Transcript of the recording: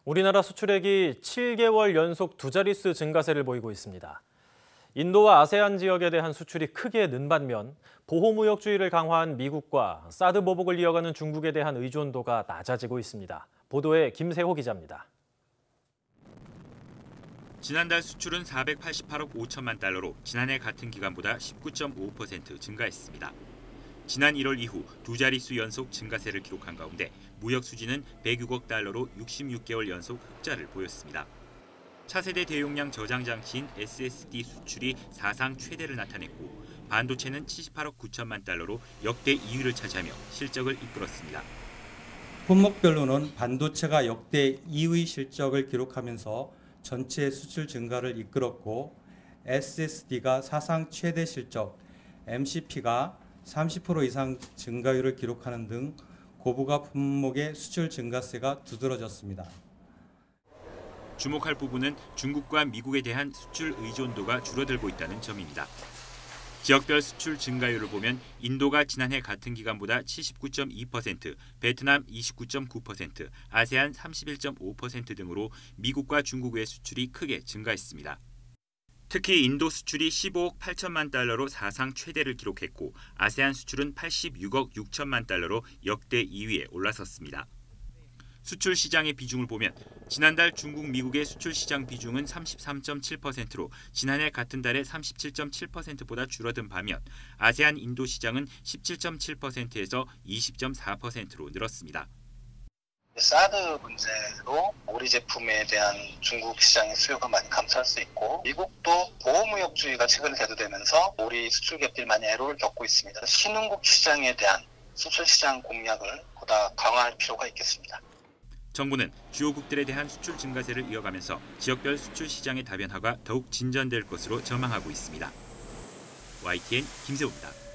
우리나라 수출액이 7개월 연속 두 자릿수 증가세를 보이고 있습니다. 인도와 아세안 지역에 대한 수출이 크게 는 반면 보호무역주의를 강화한 미국과 사드 보복을 이어가는 중국에 대한 의존도가 낮아지고 있습니다. 보도에 김세호 기자입니다. 지난달 수출은 488억 5천만 달러로 지난해 같은 기간보다 19.5% 증가했습니다. 지난 1월 이후 두 자릿수 연속 증가세를 기록한 가운데 무역 수지는 106억 달러로 66개월 연속 흑자를 보였습니다. 차세대 대용량 저장 장치인 SSD 수출이 사상 최대를 나타냈고 반도체는 78억 9천만 달러로 역대 2위를 차지하며 실적을 이끌었습니다. 품목별로는 반도체가 역대 2위 실적을 기록하면서 전체 수출 증가를 이끌었고 SSD가 사상 최대 실적, MCP가 30% 이상 증가율을 기록하는 등 고부가 품목의 수출 증가세가 두드러졌습니다. 주목할 부분은 중국과 미국에 대한 수출 의존도가 줄어들고 있다는 점입니다. 지역별 수출 증가율을 보면 인도가 지난해 같은 기간보다 79.2%, 베트남 29.9%, 아세안 31.5% 등으로 미국과 중국의 수출이 크게 증가했습니다. 특히 인도 수출이 15억 8천만 달러로 사상 최대를 기록했고 아세안 수출은 86억 6천만 달러로 역대 2위에 올라섰습니다. 수출 시장의 비중을 보면 지난달 중국, 미국의 수출 시장 비중은 33.7%로 지난해 같은 달에 37.7%보다 줄어든 반면 아세안 인도 시장은 17.7%에서 20.4%로 늘었습니다. 사드 문제로 우리 제품에 대한 중국 시장의 수요가 많이 감소할 수 있고 미국도 보호무역주의가 최근에 대두되면서 우리 수출기업들이 많이 애로를 겪고 있습니다. 신흥국 시장에 대한 수출 시장 공략을 보다 강화할 필요가 있겠습니다. 정부는 주요국들에 대한 수출 증가세를 이어가면서 지역별 수출 시장의 다변화가 더욱 진전될 것으로 전망하고 있습니다. YTN 김세호입니다.